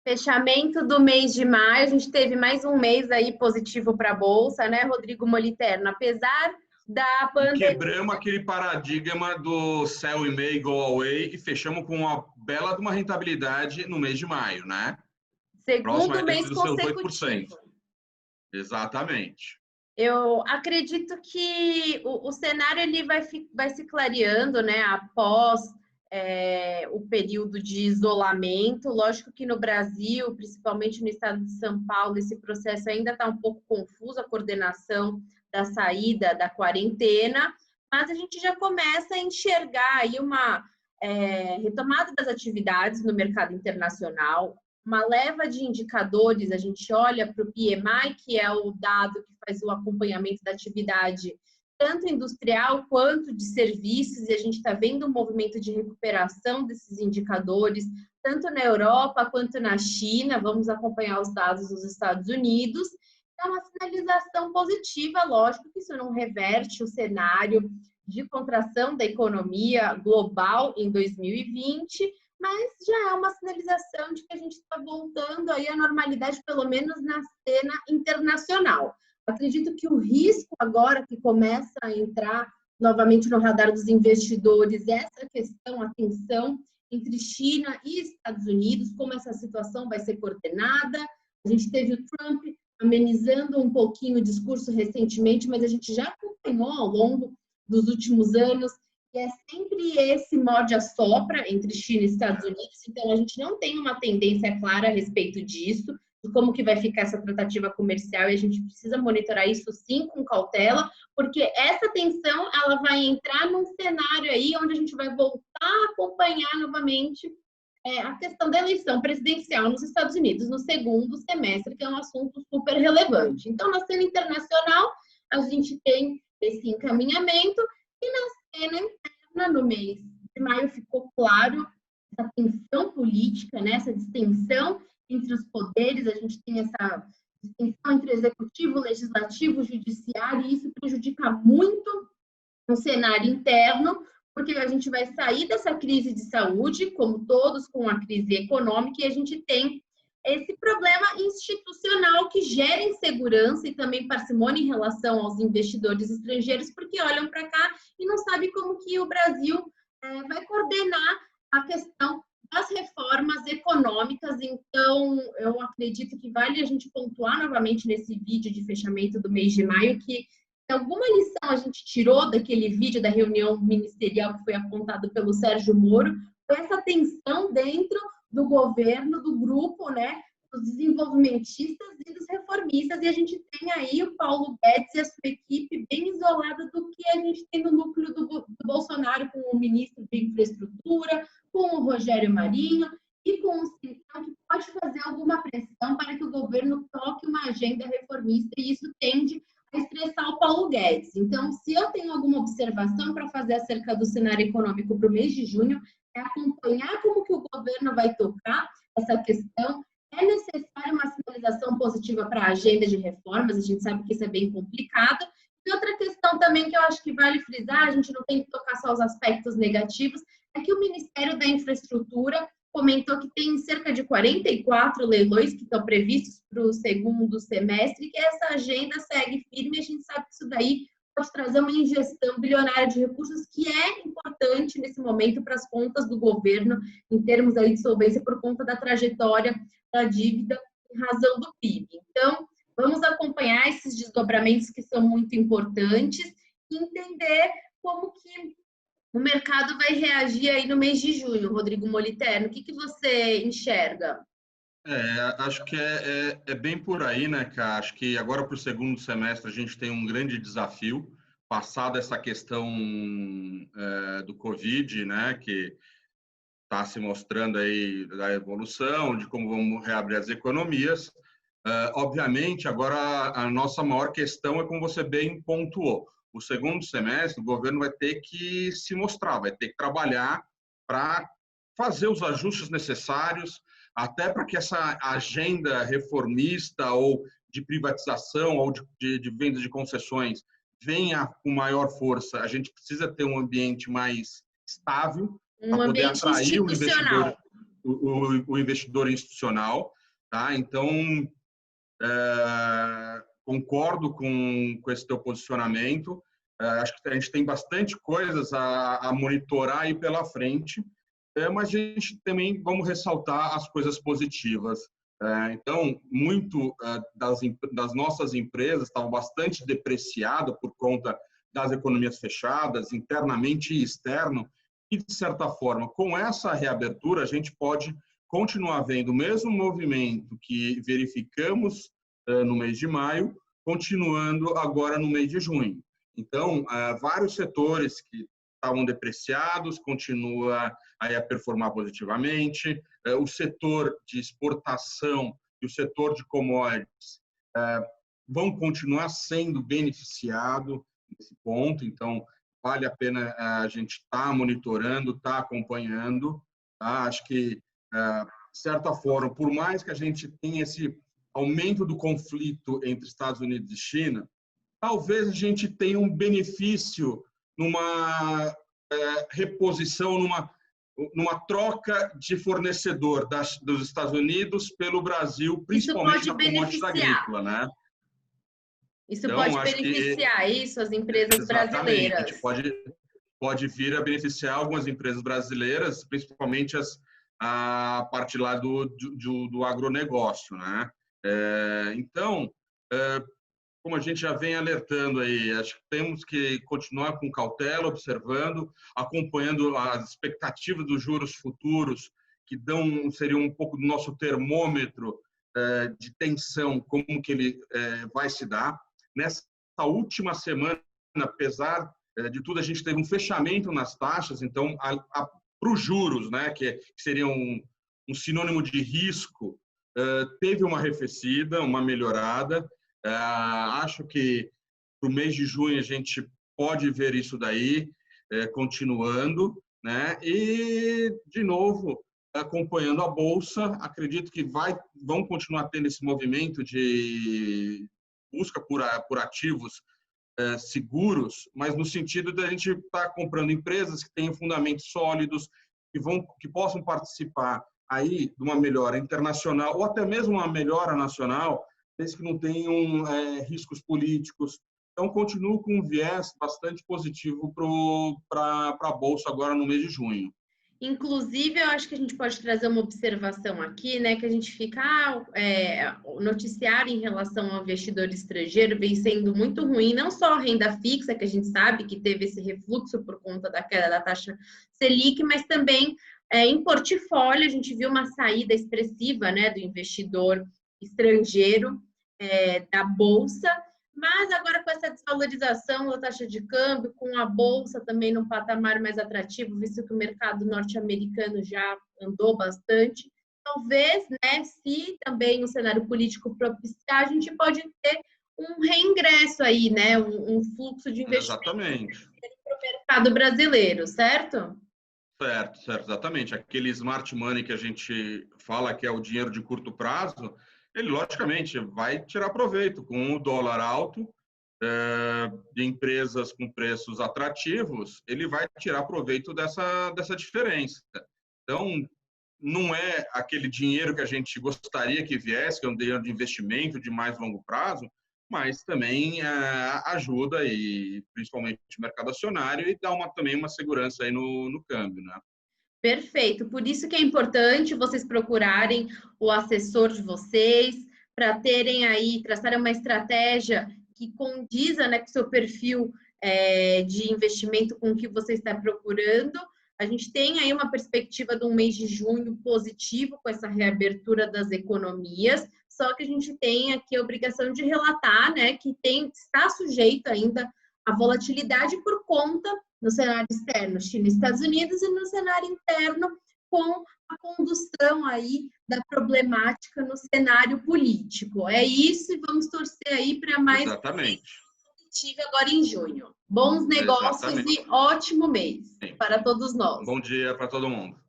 Fechamento do mês de maio, a gente teve mais um mês aí positivo para a Bolsa, né, Rodrigo Moliterno? Apesar da E pandemia. quebramos aquele paradigma do sell in May, go away e fechamos com uma bela de uma rentabilidade no mês de maio, né? Próxima Segundo mês dos seus 8%. consecutivo. Exatamente. Eu acredito que o cenário ele vai se clareando, né, após o período de isolamento. Lógico que no Brasil, principalmente no estado de São Paulo, esse processo ainda está um pouco confuso, a coordenação da saída da quarentena, mas a gente já começa a enxergar aí uma retomada das atividades no mercado internacional, uma leva de indicadores. A gente olha para o PMI, que é o dado que faz o acompanhamento da atividade tanto industrial quanto de serviços, e a gente está vendo um movimento de recuperação desses indicadores, tanto na Europa quanto na China. Vamos acompanhar os dados dos Estados Unidos. É uma sinalização positiva, lógico que isso não reverte o cenário de contração da economia global em 2020, mas já é uma sinalização de que a gente está voltando aí à normalidade, pelo menos na cena internacional. Acredito que o risco agora que começa a entrar novamente no radar dos investidores é essa questão, a tensão entre China e Estados Unidos, como essa situação vai ser coordenada. A gente teve o Trump amenizando um pouquinho o discurso recentemente, mas a gente já acompanhou ao longo dos últimos anos que é sempre esse morde-a-sopra entre China e Estados Unidos. Então, a gente não tem uma tendência clara a respeito disso, de como que vai ficar essa tratativa comercial, e a gente precisa monitorar isso sim com cautela, porque essa tensão ela vai entrar num cenário aí onde a gente vai voltar a acompanhar novamente a questão da eleição presidencial nos Estados Unidos no segundo semestre, que é um assunto super relevante. Então, na cena internacional, a gente tem esse encaminhamento, e na cena interna, no mês de maio, ficou claro essa tensão política, né? Essa distensão entre os poderes. A gente tem essa distensão entre executivo, legislativo, judiciário, e isso prejudica muito o cenário interno, porque a gente vai sair dessa crise de saúde, como todos, com a crise econômica, e a gente tem esse problema institucional que gera insegurança e também parcimônia em relação aos investidores estrangeiros, porque olham para cá e não sabem como que o Brasil vai coordenar a questão das reformas econômicas. Então, eu acredito que vale a gente pontuar novamente nesse vídeo de fechamento do mês de maio que alguma lição a gente tirou daquele vídeo da reunião ministerial que foi apontado pelo Sérgio Moro, foi essa tensão dentro do governo, do grupo, né, dos desenvolvimentistas e dos reformistas, e a gente tem aí o Paulo Guedes e a sua equipe bem isolada do que a gente tem no núcleo do Bolsonaro, com o ministro de Infraestrutura, com o Rogério Marinho e com o Centrão, que pode fazer alguma pressão para que o governo toque uma agenda reformista, e isso tende a estressar o Paulo Guedes. Então, se eu tenho alguma observação para fazer acerca do cenário econômico para o mês de junho, é acompanhar como que o governo vai tocar essa questão. É necessário uma sinalização positiva para a agenda de reformas, a gente sabe que isso é bem complicado. E outra questão também que eu acho que vale frisar, a gente não tem que tocar só os aspectos negativos, é que o Ministério da Infraestrutura comentou que tem cerca de 44 leilões que estão previstos para o segundo semestre, que essa agenda segue firme. A gente sabe que isso daí pode trazer uma injeção bilionária de recursos, que é importante nesse momento para as contas do governo, em termos aí de solvência, por conta da trajetória da dívida em razão do PIB. Então, vamos acompanhar esses desdobramentos que são muito importantes e entender como que o mercado vai reagir aí no mês de junho. Rodrigo Moliterno, o que você enxerga? Acho que é bem por aí, né, cara? Acho que agora para o segundo semestre a gente tem um grande desafio, passada essa questão do Covid, né, que está se mostrando aí da evolução, de como vamos reabrir as economias. Obviamente, agora a nossa maior questão é, como você bem pontuou, o segundo semestre o governo vai ter que se mostrar, vai ter que trabalhar para fazer os ajustes necessários, até para que essa agenda reformista ou de privatização ou de venda de concessões venha com maior força. A gente precisa ter um ambiente mais estável para poder atrair o investidor. o investidor institucional, tá? Então, concordo com esse teu posicionamento. Acho que a gente tem bastante coisas a monitorar aí pela frente, mas a gente também vamos ressaltar as coisas positivas. Então, muito das nossas empresas estavam bastante depreciadas por conta das economias fechadas, internamente e externo, e, de certa forma, com essa reabertura, a gente pode continuar vendo o mesmo movimento que verificamos no mês de maio, continuando agora no mês de junho. Então, vários setores que estavam depreciados continua a performar positivamente. O setor de exportação e o setor de commodities vão continuar sendo beneficiados nesse ponto. Então, vale a pena a gente estar monitorando, estar acompanhando. Tá? Acho que, de certa forma, por mais que a gente tenha esse aumento do conflito entre Estados Unidos e China, talvez a gente tenha um benefício numa reposição, numa troca de fornecedor dos Estados Unidos pelo Brasil, principalmente na commodities agrícola, né? Isso então, pode beneficiar as empresas brasileiras. Pode vir a beneficiar algumas empresas brasileiras, principalmente a parte lá do agronegócio, né? Então, como a gente já vem alertando aí, acho que temos que continuar com cautela, observando, acompanhando as expectativas dos juros futuros, que seriam um pouco do nosso termômetro de tensão, como que ele vai se dar. Nessa última semana, apesar de tudo, a gente teve um fechamento nas taxas, então, para os juros, né, que seria um sinônimo de risco, teve uma arrefecida, uma melhorada. Acho que para o mês de junho a gente pode ver isso daí continuando, né? E, de novo, acompanhando a Bolsa, acredito que vão continuar tendo esse movimento de busca por ativos seguros, mas no sentido de a gente estar comprando empresas que tenham fundamentos sólidos, que possam participar aí de uma melhora internacional ou até mesmo uma melhora nacional, desde que não tenham riscos políticos. Então, continuo com um viés bastante positivo para a Bolsa agora no mês de junho. Inclusive, eu acho que a gente pode trazer uma observação aqui, né? Que a gente fica, o noticiário em relação ao investidor estrangeiro vem sendo muito ruim, não só a renda fixa, que a gente sabe que teve esse refluxo por conta da queda da taxa Selic, mas também em portfólio, a gente viu uma saída expressiva, né, do investidor estrangeiro da Bolsa. Mas agora com essa desvalorização da taxa de câmbio, com a Bolsa também num patamar mais atrativo, visto que o mercado norte-americano já andou bastante, talvez, né, se também o cenário político propiciar, a gente pode ter um reingresso aí, né, um fluxo de investimento para o mercado brasileiro, certo? Certo, exatamente. Aquele smart money que a gente fala que é o dinheiro de curto prazo, ele, logicamente, vai tirar proveito com o dólar alto, de empresas com preços atrativos, ele vai tirar proveito dessa diferença. Então, não é aquele dinheiro que a gente gostaria que viesse, que é um dinheiro de investimento de mais longo prazo, mas também ajuda, e principalmente o mercado acionário, e dá também uma segurança aí no câmbio, né? Perfeito. Por isso que é importante vocês procurarem o assessor de vocês para terem aí, traçarem uma estratégia que condiza, né, com o seu perfil de investimento, com o que você está procurando. A gente tem aí uma perspectiva de um mês de junho positivo com essa reabertura das economias, só que a gente tem aqui a obrigação de relatar, né, que está sujeito ainda à volatilidade por conta no cenário externo, China e Estados Unidos, e no cenário interno, com a condução aí da problemática no cenário político. É isso, e vamos torcer aí para mais positivo agora em junho. Bons negócios. Exatamente. E ótimo mês para todos nós. Bom dia para todo mundo.